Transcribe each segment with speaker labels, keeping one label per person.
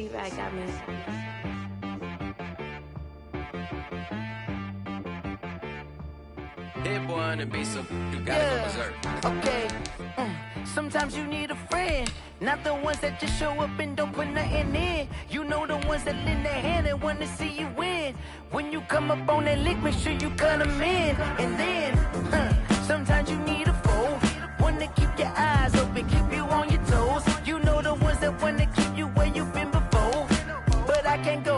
Speaker 1: T-Bag got me.
Speaker 2: Hit boy on the beat, so you gotta go berserk.
Speaker 3: Okay. Sometimes you need a friend, not the ones that just show up and don't put nothing in. You know the ones that lend their hand and wanna see you win. When you come up on that lick, make sure you cut them in. And then, sometimes you need a foe, one to keep your eyes open, keep you on your toes. You know the ones that wanna keep you where you've been before. But I can't go,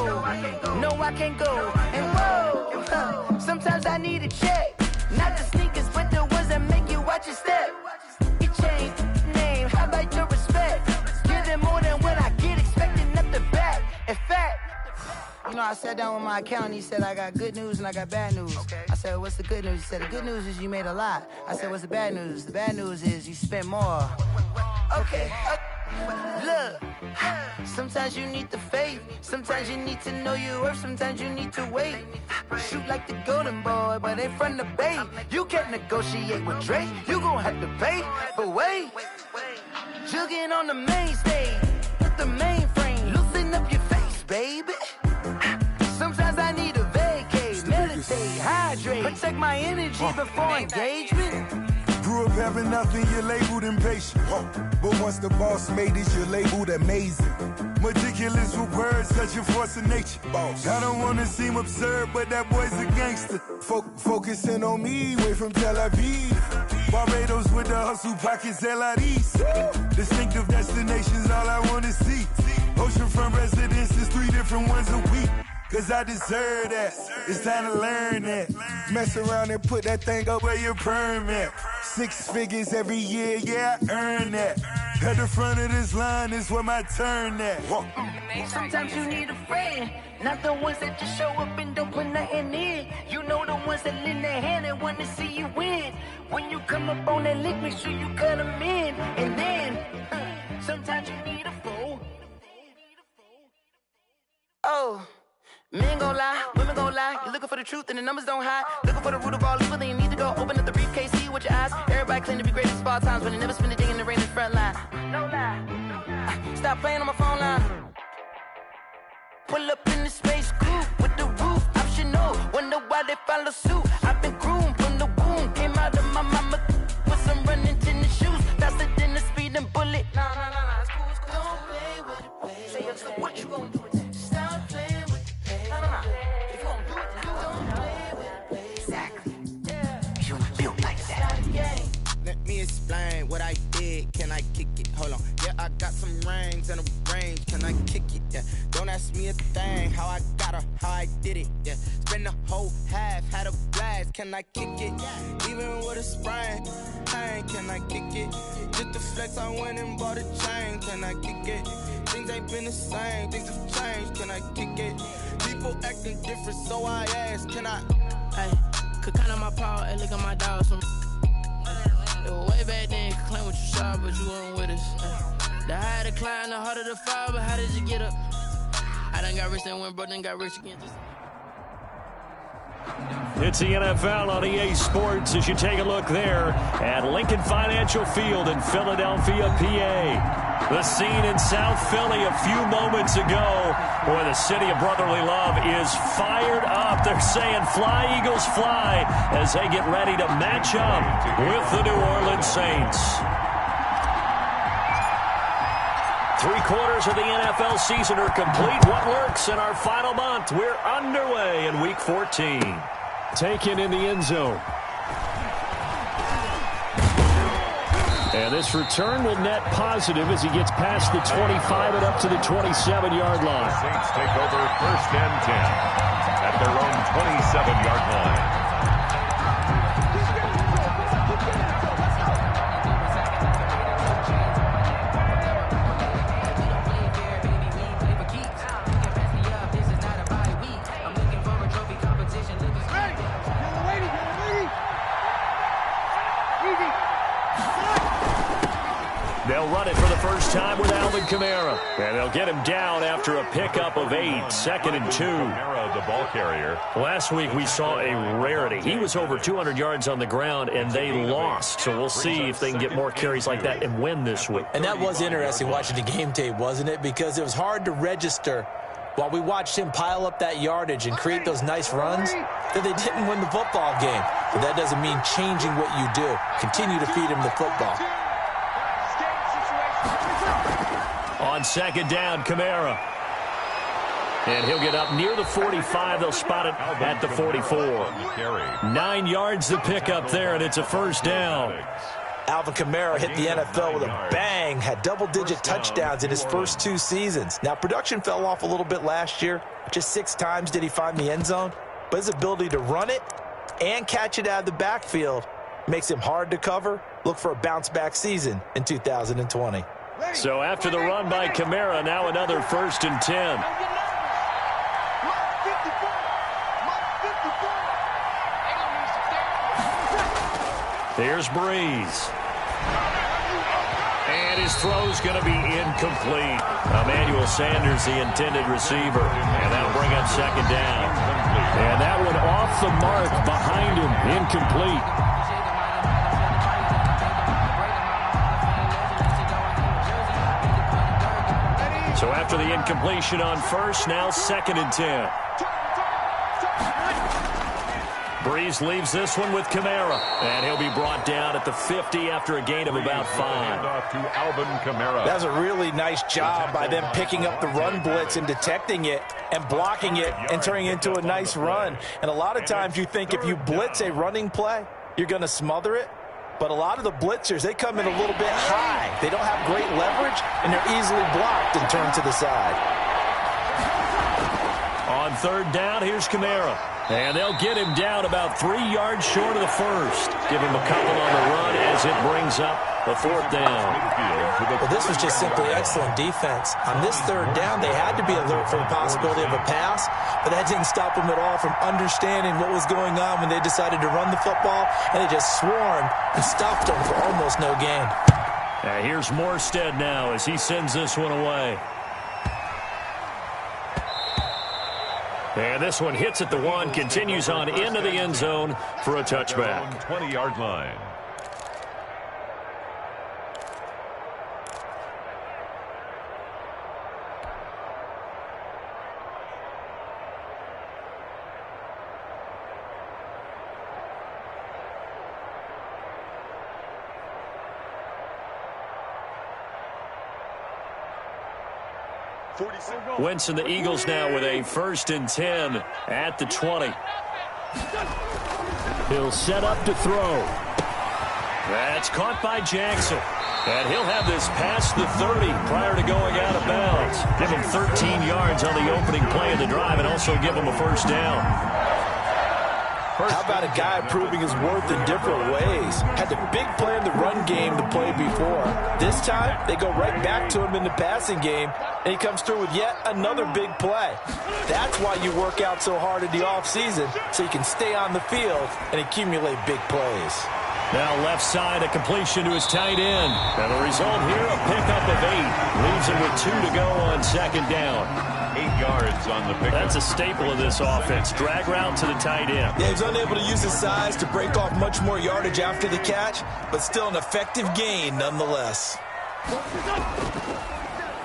Speaker 3: no I can't go. And whoa, sometimes I need a check, not the sneakers, but the ones that make you watch your step. Change name, how about your respect? Give them more than what I get, expecting nothing back. In fact, you know, I sat down with my accountant, he said, I got good news and I got bad news. Okay. I said, what's the good news? He said, the good news is you made a lot. I said, what's the bad news? The bad news is you spent more. Okay. Look, sometimes you need the faith, sometimes you need to know your worth, sometimes you need to wait. Shoot like the golden boy, but ain't from the bay. You can't negotiate with Drake, you gon' have to pay. But wait, jugging on the main stage with the mainframe, loosen up your face, baby. Sometimes I need a vacate, meditate, hydrate, protect my energy before engagement.
Speaker 4: Grew up having nothing, you're labeled impatient. But once the boss made it, you're labeled amazing. Meticulous with words, such a force of nature. I don't wanna seem absurd, but that boy's a gangster. Focusing on me, way from Tel Aviv. Barbados with the hustle pockets, LIDs. Distinctive destinations, all I wanna see. Oceanfront residences, 3 different ones a week. Cause I deserve that, it's time to learn that. Mess around and put that thing up where your permit. 6 figures every year, yeah, I earn that. At the front of this line is where my turn at.
Speaker 3: Sometimes you need a friend, not the ones that just show up and don't put nothing in. You know the ones that lend their hand and want to see you win. When you come up on that lick, make sure you cut them in. And then, sometimes you need a foe. Oh. Men gon' lie, women gon' lie. You're looking for the truth and the numbers don't hide. Looking for the root of all evil, then you need to go open up the briefcase, see with your eyes. Everybody claim to be great at all times, but they never spend a day in the rain in the front line. No lie. Stop playing on my phone line. Pull up in the space coupe with the roof optional. Wonder why they follow suit. I've been groomed from the womb. Came out of my mama with some running tennis shoes. Faster than the speeding bullet. No, it's cool, it's cool. Don't play with it, baby. Say, so what you gon' do?
Speaker 5: Explain what I did, can I kick it? Hold on, yeah, I got some rings and a range, can I kick it? Yeah, don't ask me a thing, how I got her, how I did it, yeah. Spend the whole half, had a blast, can I kick it? Even with a sprain, pain, can I kick it? Just the flex, I went and bought a chain, can I kick it? Things ain't been the same, things have changed, can I kick it? People acting different, so I ask, can I?
Speaker 6: Hey, could count on my power and look at my dogs from. It was way back then, you could claim what you saw, but you weren't with us. The higher the climb, the harder the fall, but how did you get up? I done got rich and went broke, then got rich again.
Speaker 7: It's the NFL on EA Sports as you take a look there at Lincoln Financial Field in Philadelphia, PA. The scene in South Philly a few moments ago where the city of brotherly love is fired up. They're saying fly, Eagles, fly as they get ready to match up with the New Orleans Saints. 3/4 of the NFL season are complete. What works in our final month? We're underway in Week 14. Taken in the end zone. And this return will net positive as he gets past the 25 and up to the 27-yard line.
Speaker 8: Saints take over 1st and 10 at their own 27-yard line.
Speaker 7: They'll run it for the first time with Alvin Kamara. And they'll get him down after a pickup of 8, 2nd and 2.
Speaker 8: Kamara, the ball carrier.
Speaker 7: Last week we saw a rarity. He was over 200 yards on the ground, and they lost. So we'll see if they can get more carries like that and win this week.
Speaker 1: And that was interesting watching the game tape, wasn't it? Because it was hard to register while we watched him pile up that yardage and create those nice runs that they didn't win the football game. But that doesn't mean changing what you do. Continue to feed him the football.
Speaker 7: On 2nd down, Kamara. And he'll get up near the 45. They'll spot it at the 44. 9 yards to pick up there, and it's a first down.
Speaker 1: Alvin Kamara hit the NFL with a bang, had double-digit touchdowns in his first 2 seasons. Now, production fell off a little bit last year. Just 6 times did he find the end zone. But his ability to run it and catch it out of the backfield makes him hard to cover. Look for a bounce-back season in 2020.
Speaker 7: So after the run by Kamara, now another 1st and 10. Here's Breeze. And his throw's going to be incomplete. Emmanuel Sanders, the intended receiver. And that'll bring up 2nd down. And that one off the mark behind him, incomplete. So after the incompletion on 1st, now 2nd and 10. Breeze leaves this one with Kamara. And he'll be brought down at the 50 after a gain of about 5.
Speaker 8: To Alvin Kamara.
Speaker 1: That was a really nice job by them picking up the run blitz and detecting it and blocking it and turning it into a nice run. And a lot of times you think if you blitz a running play, you're going to smother it. But a lot of the blitzers, they come in a little bit high. They don't have great leverage, and they're easily blocked and turned to the side.
Speaker 7: On 3rd down, here's Kamara. And they'll get him down about 3 yards short of the 1st. Give him a couple on the run as it brings up the 4th down.
Speaker 1: Well, this was just simply excellent defense. On this 3rd down, they had to be alert for the possibility of a pass, but that didn't stop them at all from understanding what was going on when they decided to run the football, and they just swarmed and stopped them for almost no gain.
Speaker 7: Here's Morstead now as he sends this one away. And this one hits at the 1, continues on into the end zone for a touchback.
Speaker 8: 20-yard line.
Speaker 7: Wentz and the Eagles now with a 1st and 10 at the 20. He'll set up to throw. That's caught by Jackson. And he'll have this past the 30 prior to going out of bounds. Give him 13 yards on the opening play of the drive and also give him a 1st down.
Speaker 1: How about a guy proving his worth in different ways? Had the big play in the run game to play before. This time, they go right back to him in the passing game, and he comes through with yet another big play. That's why you work out so hard in the offseason, so you can stay on the field and accumulate big plays.
Speaker 7: Now left side, a completion to his tight end. And the result here, a pickup of 8. Leaves him with 2 to go on 2nd down.
Speaker 8: 8 yards on the pickup.
Speaker 7: That's a staple of this offense. Drag route to the tight end.
Speaker 1: Yeah, he's unable to use his size to break off much more yardage after the catch, but still an effective gain nonetheless.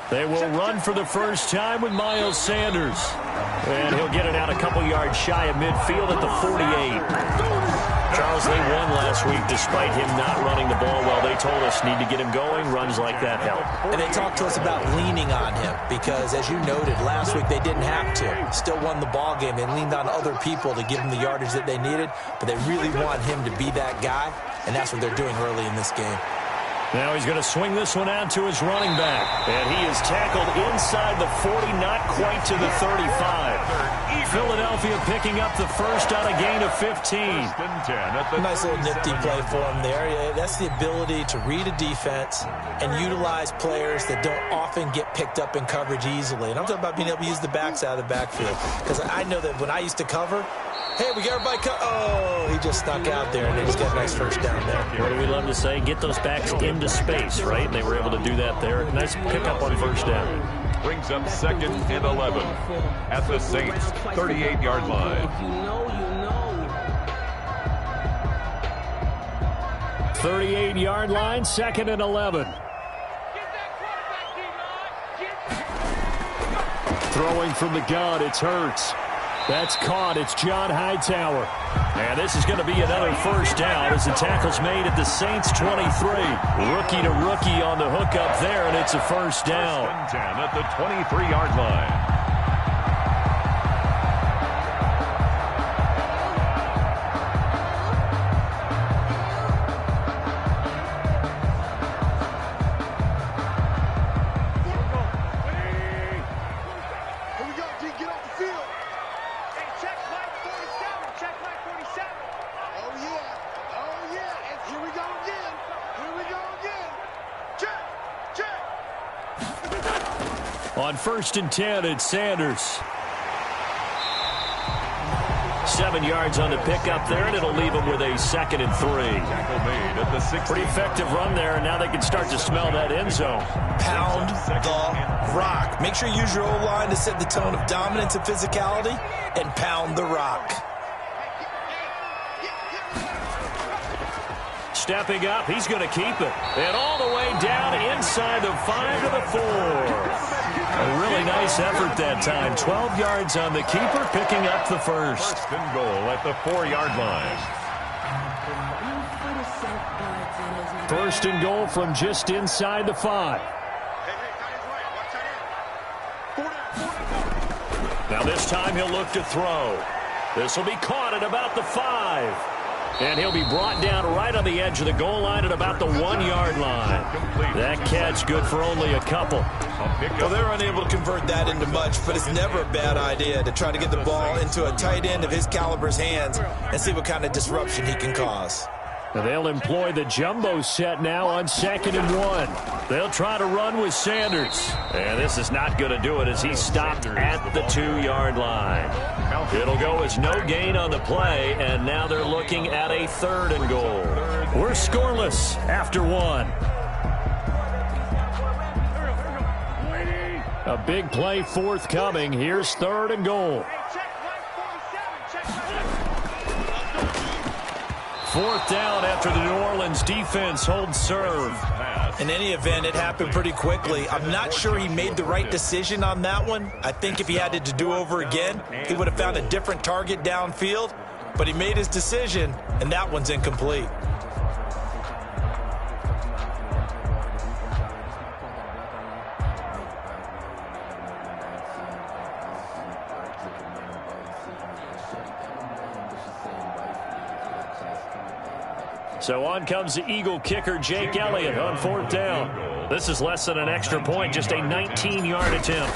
Speaker 7: They will run for the first time with Miles Sanders. And he'll get it out a couple yards shy of midfield at the 48. Charles, they won last week despite him not running the ball well. They told us need to get him going. Runs like that help.
Speaker 1: And they talked to us about leaning on him because, as you noted, last week they didn't have to. Still won the ball game. They leaned on other people to give them the yardage that they needed, but they really want him to be that guy, and that's what they're doing early in this game.
Speaker 7: Now he's going to swing this one out to his running back. And he is tackled inside the 40, not quite to the 35. Philadelphia picking up the first on a gain of 15.
Speaker 1: Nice little nifty play for him there. Yeah, that's the ability to read a defense and utilize players that don't often get picked up in coverage easily. And I'm talking about being able to use the backside of the backfield. Because I know that when I used to cover, hey, we got everybody oh, he just snuck out there, and they just got a nice first down there.
Speaker 7: What do we love to say? Get those backs into space, right? And they were able to do that there. Nice pickup on first down.
Speaker 8: Brings up 2nd and 11 at the Saints' 38-yard line.
Speaker 7: 38-yard line, 2nd and 11. Throwing from the gun, it's Hurts. That's caught. It's John Hightower. And this is going to be another first down as the tackle's made at the Saints' 23. Rookie to rookie on the hook up there, and it's a first down.
Speaker 8: 10 at the 23-yard line.
Speaker 7: On 1st and 10, it's Sanders. 7 yards on the pickup there, and it'll leave him with a 2nd and 3. Pretty effective run there, and now they can start to smell that end zone.
Speaker 1: Pound the rock. Make sure you use your O-line to set the tone of dominance and physicality, and pound the rock.
Speaker 7: Stepping up, he's going to keep it. And all the way down inside the 5 to the 4. A really nice effort that time. 12 yards on the keeper, picking up the first.
Speaker 8: 1st and goal at the 4-yard line.
Speaker 7: 1st and goal from just inside the 5. Now this time he'll look to throw. This will be caught at about the 5. And he'll be brought down right on the edge of the goal line at about the 1-yard line. That catch good for only a couple.
Speaker 1: Well, they're unable to convert that into much, but it's never a bad idea to try to get the ball into a tight end of his caliber's hands and see what kind of disruption he can cause.
Speaker 7: They'll employ the jumbo set now on 2nd and 1. They'll try to run with Sanders. And this is not going to do it as he's stopped at the 2-yard line. It'll go as no gain on the play, and now they're looking at a 3rd and goal. We're scoreless after 1. A big play forthcoming. Here's 3rd and goal. 4th down after the New Orleans defense holds serve.
Speaker 1: In any event, it happened pretty quickly. I'm not sure he made the right decision on that one. I think if he had it to do over again, he would have found a different target downfield. But he made his decision, and that one's incomplete.
Speaker 7: So on comes the Eagle kicker, Jake Elliott, on 4th down. This is less than an extra point, just a 19-yard attempt.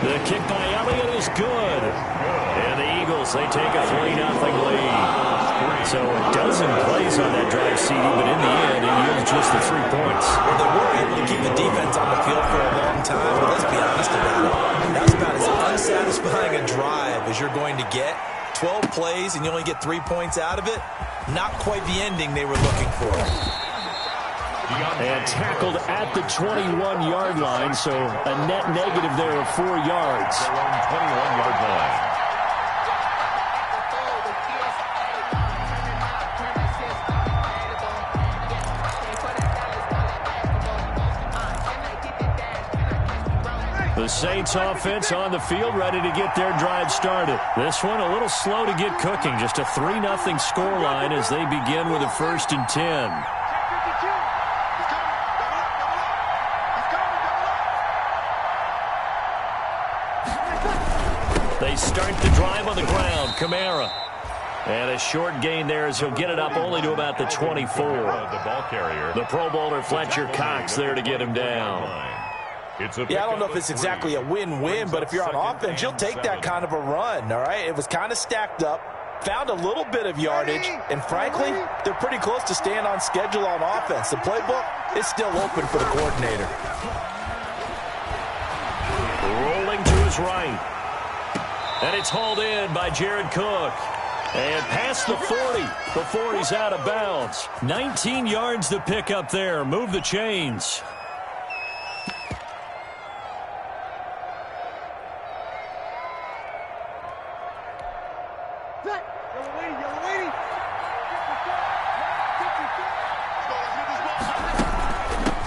Speaker 7: The kick by Elliott is good. And the Eagles, they take a 3-0 lead. So a dozen plays on that drive, CD, but in the end, it yields just the 3 points.
Speaker 1: Well, they were able to keep the defense on the field for a long time, but let's be honest about it. That's about as unsatisfying a drive as you're going to get. 12 plays and you only get 3 points out of it. Not quite the ending they were looking for.
Speaker 7: And tackled at the 21-yard line, so a net negative there of 4 yards.
Speaker 8: 21-yard line.
Speaker 7: The Saints offense on the field, ready to get their drive started. This one a little slow to get cooking. Just a 3-0 scoreline as they begin with a 1st and 10. They start the drive on the ground. Kamara. And a short gain there as he'll get it up only to about the 24.
Speaker 8: The ball carrier.
Speaker 7: The Pro Bowler Fletcher Cox there to get him down.
Speaker 1: Yeah, I don't know if it's exactly a win-win, but if you're on offense, you'll take that kind of a run, all right? It was kind of stacked up, found a little bit of yardage, and frankly, they're pretty close to staying on schedule on offense. The playbook is still open for the coordinator.
Speaker 7: Rolling to his right. And it's hauled in by Jared Cook. And past the 40 before he's out of bounds. 19 yards to pick up there. Move the chains.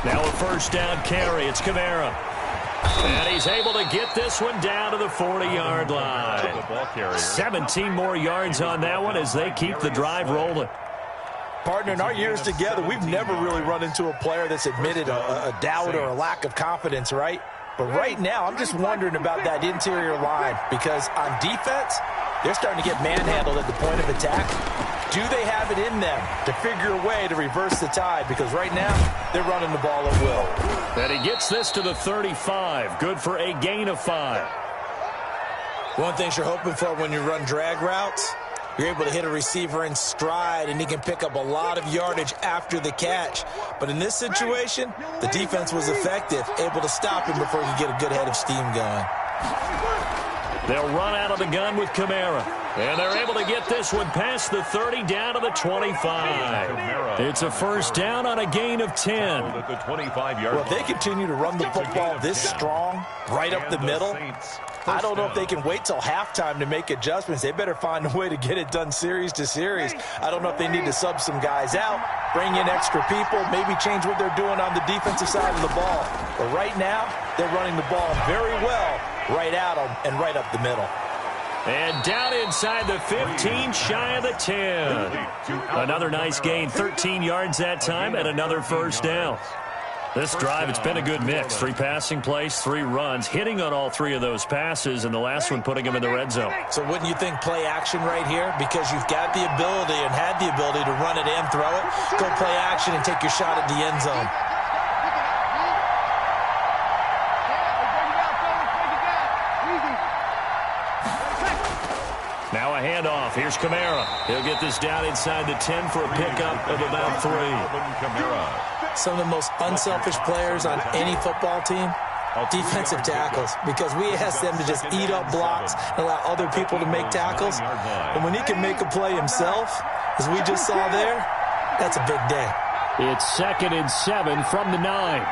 Speaker 7: Now a first down carry. It's Kamara. And he's able to get this one down to the 40-yard line. 17 more yards on that one as they keep the drive rolling.
Speaker 1: Partner, in our years together, we've never really run into a player that's admitted a doubt or a lack of confidence, right? But right now, I'm just wondering about that interior line because on defense, they're starting to get manhandled at the point of attack. Do they have it in them to figure a way to reverse the tide? Because right now, they're running the ball at will.
Speaker 7: And he gets this to the 35. Good for a gain of 5.
Speaker 1: One thing you're hoping for when you run drag routes, you're able to hit a receiver in stride, and he can pick up a lot of yardage after the catch. But in this situation, the defense was effective, able to stop him before he could get a good head of steam going.
Speaker 7: They'll run out of the gun with Kamara. And they're able to get this one past the 30 down to the 25. It's a first down on a gain of 10.
Speaker 1: Well, if they continue to run the football this strong, right up the middle, I don't know if they can wait till halftime to make adjustments. They better find a way to get it done series to series. I don't know if they need to sub some guys out, bring in extra people, maybe change what they're doing on the defensive side of the ball. But right now, they're running the ball very well right at them and right up the middle.
Speaker 7: And down inside the 15, shy of the 10. Another nice gain, 13 yards that time, and another first down. This drive, it's been a good mix. 3 passing plays, 3 runs, hitting on all 3 of those passes, and the last one putting them in the red zone.
Speaker 1: So wouldn't you think play action right here? Because you've got the ability and had the ability to run it and throw it. Go play action and take your shot at the end zone.
Speaker 7: Now a handoff. Here's Kamara. He'll get this down inside the 10 for a pickup of about 3.
Speaker 1: Some of the most unselfish players on any football team, defensive tackles, because we ask them to just eat up blocks and allow other people to make tackles. And when he can make a play himself, as we just saw there, that's a big day.
Speaker 7: It's 2nd and 7 from the 9.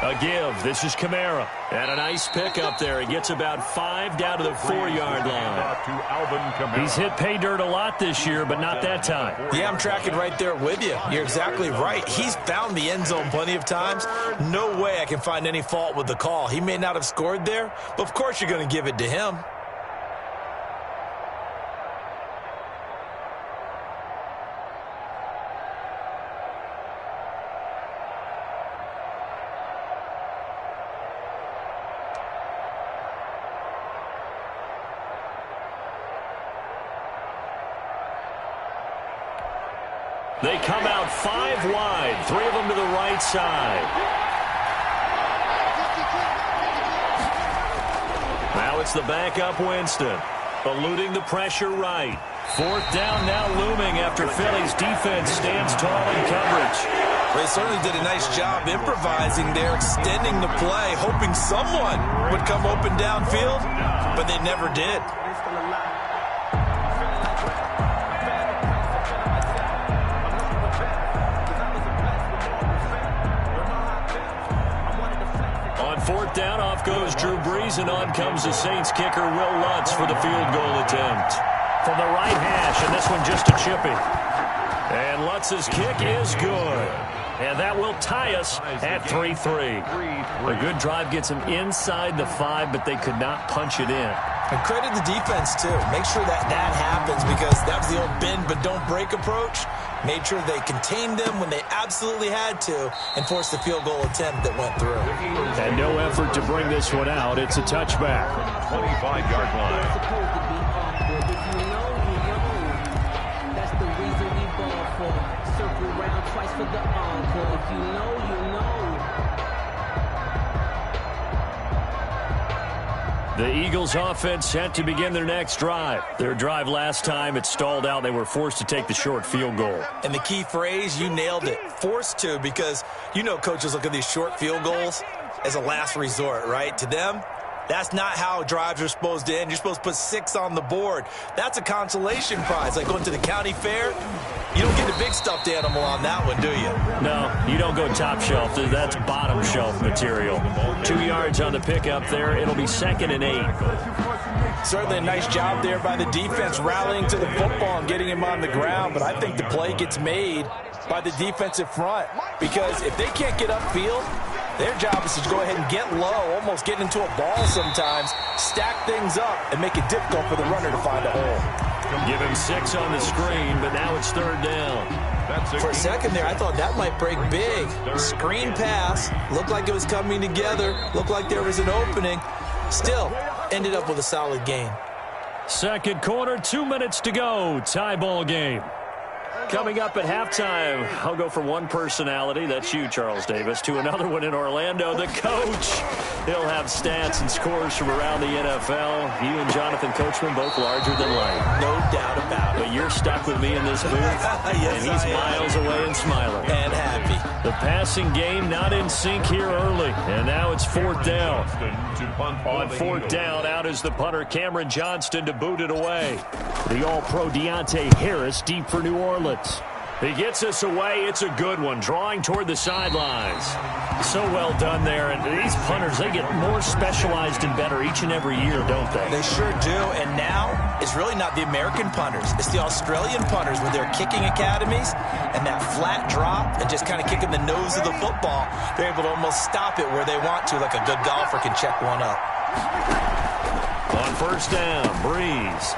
Speaker 7: A give. This is Kamara. And a nice pick up there. He gets about 5 down to the 4-yard line. He's hit pay dirt a lot this year, but not that time.
Speaker 1: Yeah, I'm tracking right there with you. You're exactly right. He's found the end zone plenty of times. No way I can find any fault with the call. He may not have scored there, but of course you're going to give it to him.
Speaker 7: They come out 5 wide, 3 of them to the right side. Now it's the backup Winston, eluding the pressure right. 4th down now looming after Philly's defense stands tall in coverage.
Speaker 1: They certainly did a nice job improvising there, extending the play, hoping someone would come open downfield, but they never did.
Speaker 7: On 4th down, off goes Drew Brees, and on comes the Saints kicker, Will Lutz, for the field goal attempt. From the right hash, and this one just a chippy. And Lutz's kick is good. And that will tie us at 3-3. A good drive gets them inside the 5, but they could not punch it in.
Speaker 1: And credit the defense, too. Make sure that happens, because that was the old bend but don't break approach. Made sure they contained them when they absolutely had to and forced the field goal attempt that went through.
Speaker 7: And no effort to bring this one out. It's a touchback.
Speaker 8: 25-yard line.
Speaker 9: That's the reason we ball for. Circle round twice for the encore. If you know, you know.
Speaker 7: The Eagles offense set to begin their next drive. Their drive last time, it stalled out. They were forced to take the short field goal.
Speaker 1: And the key phrase, you nailed it, forced to, because you know coaches look at these short field goals as a last resort, right? To them, that's not how drives are supposed to end. You're supposed to put 6 on the board. That's a consolation prize, like going to the county fair. You don't get the big stuffed animal on that one, do you?
Speaker 7: No, you don't go top shelf. That's bottom shelf material. 2 yards on the pickup there. It'll be 2nd and 8.
Speaker 1: Certainly a nice job there by the defense rallying to the football and getting him on the ground, but I think the play gets made by the defensive front, because if they can't get upfield, their job is to go ahead and get low, almost get into a ball sometimes, stack things up, and make it difficult for the runner to find a hole.
Speaker 7: Give him 6 on the screen, but now it's 3rd down.
Speaker 1: For a second there, I thought that might break big. Screen pass, looked like it was coming together, looked like there was an opening. Still, ended up with a solid gain.
Speaker 7: Second quarter, 2 minutes to go. Tie ball game. Coming up at halftime, I'll go from one personality, that's you, Charles Davis, to another one in Orlando, the coach. He'll have stats and scores from around the NFL. You and Jonathan Coachman both larger than life.
Speaker 1: No doubt about it.
Speaker 7: But you're stuck with me in this booth,
Speaker 1: yes,
Speaker 7: and he's miles away and smiling.
Speaker 1: And happy.
Speaker 7: The passing game not in sync here early, and now it's 4th down. On 4th down, out is the punter, Cameron Johnston, to boot it away. The All-Pro Deontay Harris deep for New Orleans. He gets us away. It's a good one, drawing toward the sidelines. So well done there. And these punters, they get more specialized and better each and every year, don't they?
Speaker 1: They sure do. And now it's really not the American punters. It's the Australian punters with their kicking academies and that flat drop and just kind of kicking the nose of the football. They're able to almost stop it where they want to, like a good golfer can check one up.
Speaker 7: On 1st down, Breeze.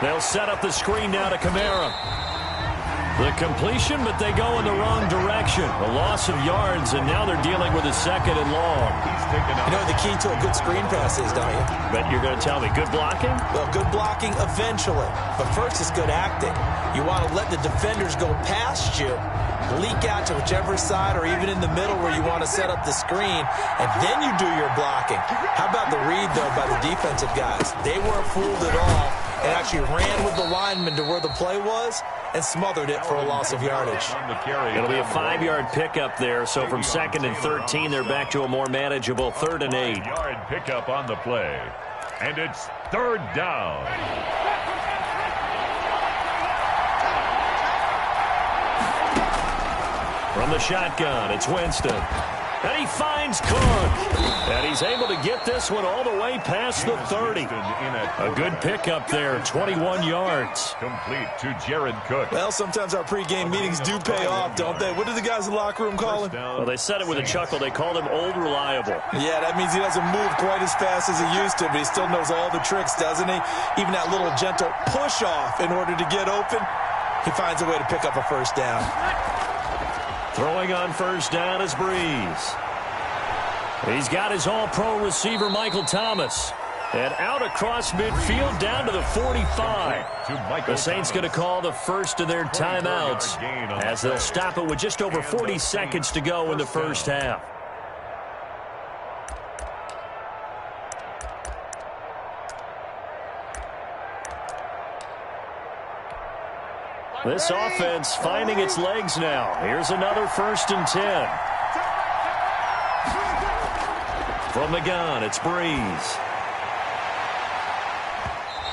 Speaker 7: They'll set up the screen now to Kamara. The completion, but they go in the wrong direction. A loss of yards, and now they're dealing with a 2nd and long.
Speaker 1: You know what the key to a good screen pass is, don't you?
Speaker 7: Bet you're going to tell me good blocking?
Speaker 1: Well, good blocking eventually. But first, it's good acting. You want to let the defenders go past you, leak out to whichever side or even in the middle where you want to set up the screen, and then you do your blocking. How about the read, though, by the defensive guys? They weren't fooled at all and actually ran with the lineman to where the play was and smothered it for a loss of yardage.
Speaker 7: It'll be a 5-yard pickup there, so from 2nd and 13, they're back to a more manageable 3rd and 8.
Speaker 8: 5-yard pickup on the play, and it's 3rd down.
Speaker 7: From the shotgun, it's Winston. And he finds Cook. And he's able to get this one all the way past the 30. A good pickup there, 21 yards.
Speaker 8: Complete to Jared Cook.
Speaker 1: Well, sometimes our pregame meetings do pay off, don't they? What do the guys in the locker room call him?
Speaker 7: Well, they said it with a chuckle. They called him Old Reliable.
Speaker 1: Yeah, that means he doesn't move quite as fast as he used to, but he still knows all the tricks, doesn't he? Even that little gentle push-off in order to get open, he finds a way to pick up a 1st down.
Speaker 7: Throwing on 1st down is Breeze. He's got his all-pro receiver, Michael Thomas. And out across midfield down to the 45. The Saints going to call the first of their timeouts as they'll stop it with just over 40 seconds to go in the 1st half. This offense finding its legs now. Here's another 1st and 10. From the gun, it's Breeze.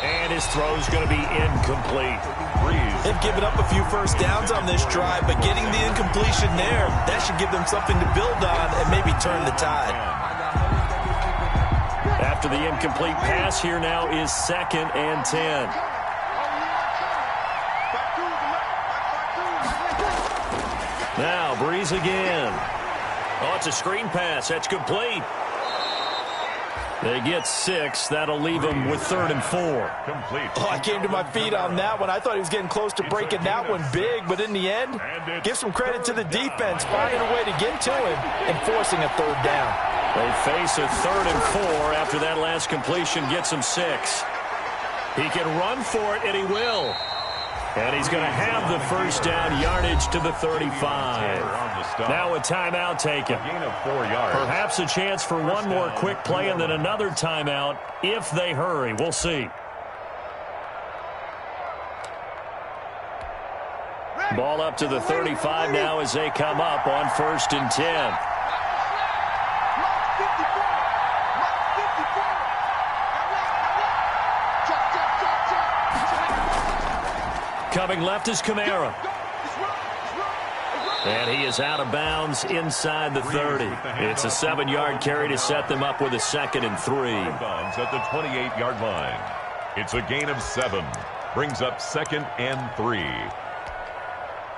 Speaker 7: And his throw's going to be incomplete.
Speaker 8: Breeze.
Speaker 1: They've given up a few 1st downs on this drive, but getting the incompletion there, that should give them something to build on and maybe turn the tide.
Speaker 7: After the incomplete pass, here now is 2nd and 10. Now, Breeze again. Oh, it's a screen pass. That's complete. They get 6. That'll leave them with 3rd and 4.
Speaker 8: Complete.
Speaker 1: Oh, I came to my feet on that one. I thought he was getting close to breaking that one big, but in the end, give some credit to the defense, finding a way to get to him and forcing a 3rd down.
Speaker 7: They face a 3rd and 4 after that last completion gets him 6. He can run for it, and he will. And he's going to have the first down, yardage to the 35. Now a timeout taken.
Speaker 8: Gain of 4 yards.
Speaker 7: Perhaps a chance for one more quick play and then another timeout if they hurry. We'll see. Ball up to the 35 now as they come up on 1st and 10. Coming left is Kamara. And he is out of bounds inside the 30. It's a 7-yard carry to set them up with a 2nd and 3.
Speaker 8: Bounds at the 28-yard line. It's a gain of 7. Brings up 2nd and 3.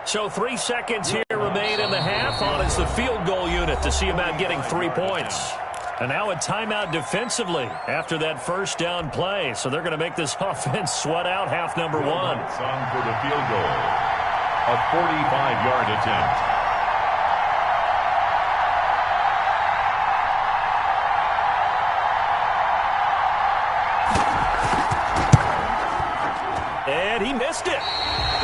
Speaker 7: So 3 seconds here remain in the half. On is the field goal unit to see about getting 3 points. And now a timeout defensively after that first down play. So they're going to make this offense sweat out half number 1.
Speaker 8: Song for the field goal. A 45-yard attempt.
Speaker 7: And he missed it.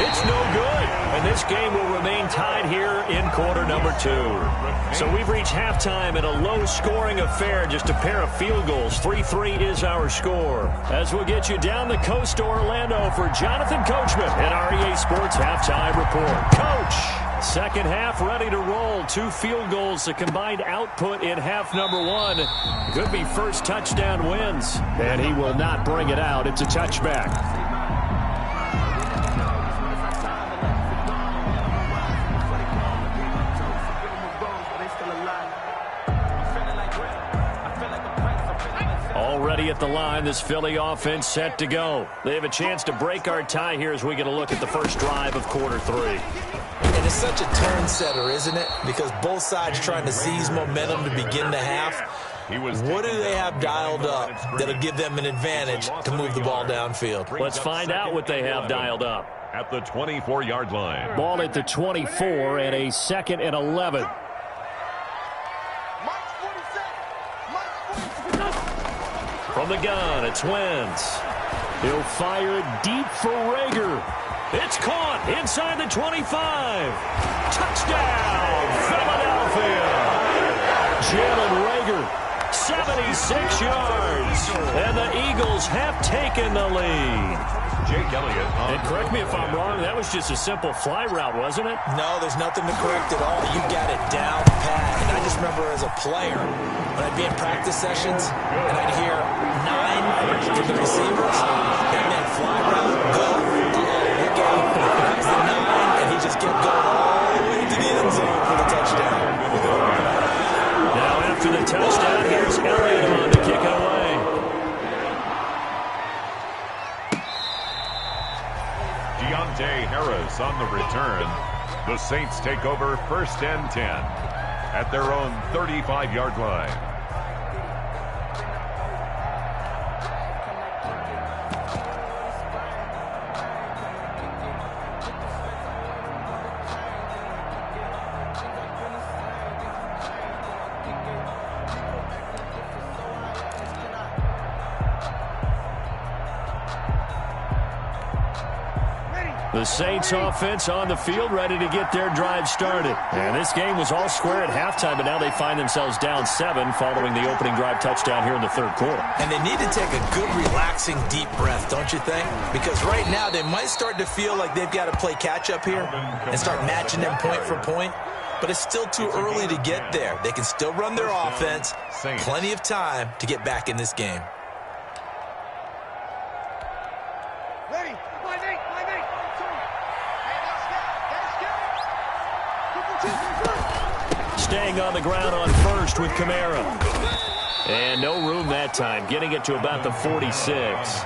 Speaker 7: It's no good. And this game will remain tied here in quarter number 2. So we've reached halftime in a low-scoring affair, just a pair of field goals. 3-3 is our score. As we'll get you down the coast to Orlando for Jonathan Coachman at our EA Sports Halftime Report. Coach, second half ready to roll. 2 field goals, the combined output in half number 1. Could be first touchdown wins. And he will not bring it out. It's a touchback. Already at the line, this Philly offense set to go. They have a chance to break our tie here as we get a look at the first drive of quarter 3.
Speaker 1: And it's such a turn setter, isn't it? Because both sides trying to seize momentum to begin the half. What do they have dialed up that'll give them an advantage to move the ball downfield?
Speaker 7: Let's find out what they have dialed up.
Speaker 8: At the 24-yard line.
Speaker 7: Ball at the 24 and a 2nd and 11. From the gun, it's Wentz. He'll fire deep for Reagor. It's caught inside the 25. Touchdown, Philadelphia. Jalen Reagor, 76 yards. And the Eagles have taken the lead.
Speaker 8: Jake Elliott.
Speaker 7: And correct me if I'm wrong, that was just a simple fly route, wasn't it?
Speaker 1: No, there's nothing to correct at all. You got it down pat. And I just remember as a player, when I'd be in practice sessions, and I'd hear 9 to the receivers, that meant fly route, go, look out. That was the 9, and he just kept going all the way to the end zone for the touchdown.
Speaker 7: Now after the touchdown, here's Elliott on to kick it away.
Speaker 8: Deontay Harris on the return. The Saints take over 1st and 10 at their own 35-yard line.
Speaker 7: The Saints offense on the field ready to get their drive started. And this game was all square at halftime, but now they find themselves down 7 following the opening drive touchdown here in the 3rd quarter.
Speaker 1: And they need to take a good, relaxing, deep breath, don't you think? Because right now they might start to feel like they've got to play catch-up here and start matching them point for point. But it's still too early to get there. They can still run their offense. Plenty of time to get back in this game.
Speaker 7: Staying on the ground on first with Kamara. And no room that time, getting it to about the 46.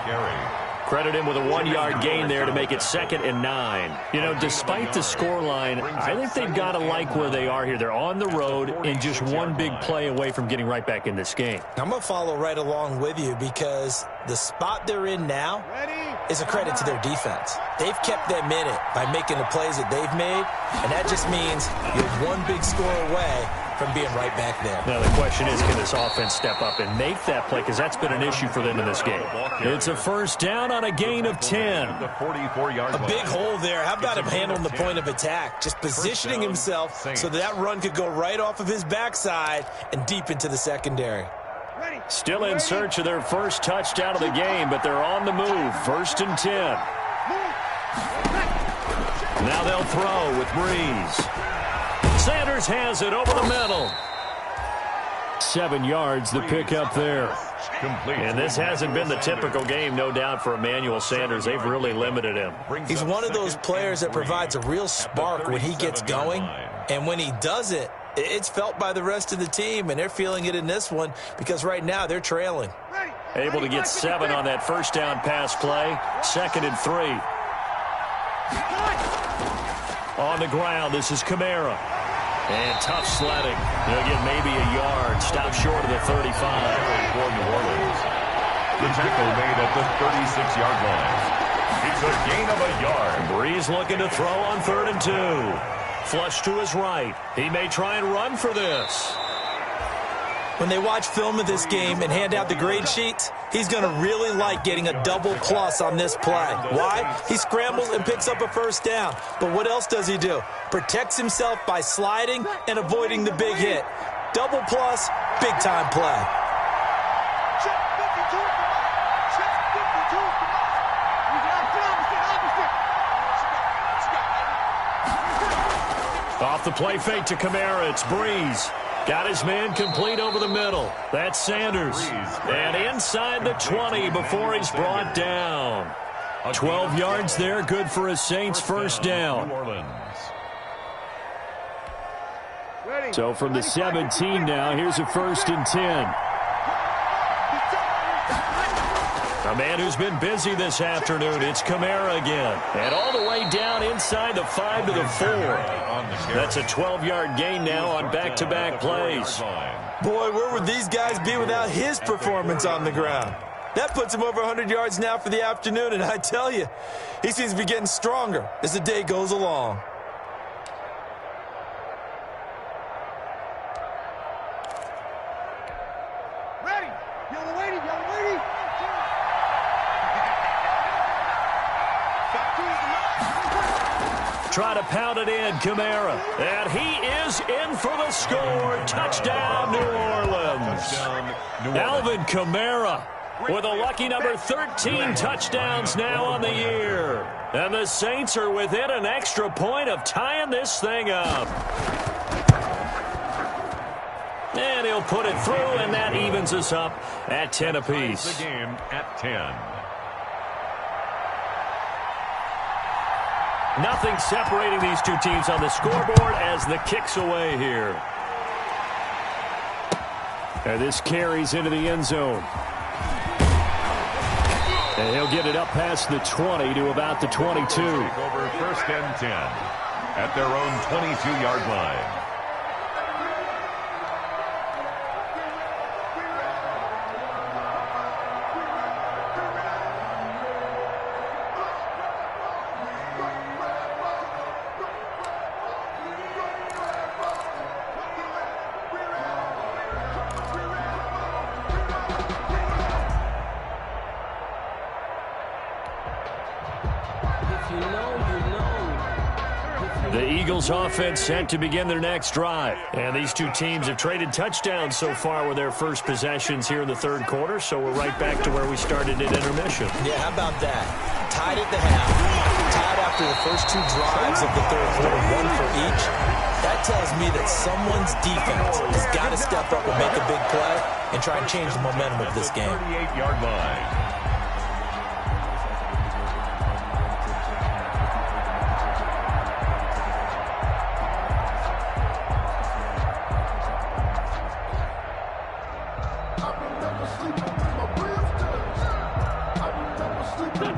Speaker 7: Credit him with a 1-yard gain there to make it 2nd and 9. You know, despite the scoreline, I think they've got to like where they are here. They're on the road and just one big play away from getting right back in this game.
Speaker 1: I'm going to follow right along with you because the spot they're in now is a credit to their defense. They've kept them in it by making the plays that they've made, and that just means you're one big score away from being right back there.
Speaker 7: Now the question is, can this offense step up and make that play? Because that's been an issue for them in this game. It's a first down on a gain of 10.
Speaker 1: A big hole there. How about him handling the point of attack? Just positioning himself so that run could go right off of his backside and deep into the secondary.
Speaker 7: Still in search of their first touchdown of the game, but they're on the move. First and 10. Now they'll throw with Breeze. Sanders has it over the middle. 7 yards, the pickup there. And this hasn't been the typical game, no doubt, for Emmanuel Sanders. They've really limited him.
Speaker 1: He's one of those players that provides a real spark when he gets going. And when he does it, it's felt by the rest of the team, and they're feeling it in this one because right now they're trailing.
Speaker 7: Able to get 7 on that first down pass play. 2nd and 3. On the ground, this is Kamara. And tough sledding. He'll get maybe a yard. Stop short of the 35.
Speaker 8: For New Orleans. The tackle made at the 36-yard line. It's a gain of a yard.
Speaker 7: Breeze looking to throw on 3rd and 2. Flush to his right. He may try and run for this.
Speaker 1: When they watch film of this game and hand out the grade sheets, he's going to really like getting a double plus on this play. Why? He scrambles and picks up a first down. But what else does he do? Protects himself by sliding and avoiding the big hit. Double plus, big time play.
Speaker 7: Off the play fake to Kamara, it's Breeze. Got his man complete over the middle. That's Sanders. And inside the 20 before he's brought down. 12 yards there, good for a Saints first down. So from the 17 now, here's a 1st and 10. A man who's been busy this afternoon, it's Kamara again. And all the way down inside the 5 to the 4. That's a 12-yard gain now on back-to-back plays.
Speaker 1: Boy, where would these guys be without his performance on the ground? That puts him over 100 yards now for the afternoon, and I tell you, he seems to be getting stronger as the day goes along.
Speaker 7: Try to pound it in, Kamara. And he is in for the score. Touchdown, New Orleans. Alvin Kamara with a lucky number 13 touchdowns now on the year. And the Saints are within an extra point of tying this thing up. And he'll put it through, and that evens us up at 10 apiece.
Speaker 8: The game at 10.
Speaker 7: Nothing separating these two teams on the scoreboard as the kick's away here. And this carries into the end zone. And he'll get it up past the 20 to about the 22.
Speaker 8: Take over 1st and 10 at their own 22-yard line.
Speaker 7: The Eagles offense set to begin their next drive. And these two teams have traded touchdowns so far with their first possessions here in the 3rd quarter, so we're right back to where we started at intermission.
Speaker 1: Yeah, how about that? Tied at the half. Tied after the first 2 drives of the 3rd quarter, 1 for each. That tells me that someone's defense has got to step up and make a big play and try and change the momentum of this game.
Speaker 8: 38-yard line.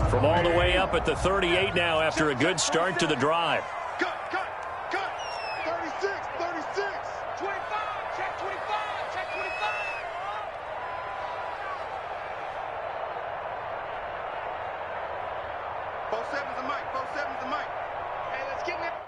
Speaker 7: From all the way up at the 38 now after a good start to the drive.
Speaker 4: Cut. 36. 25. Check 25. Check 25. 47's the mic. 47's the mic. Hey, let's get it.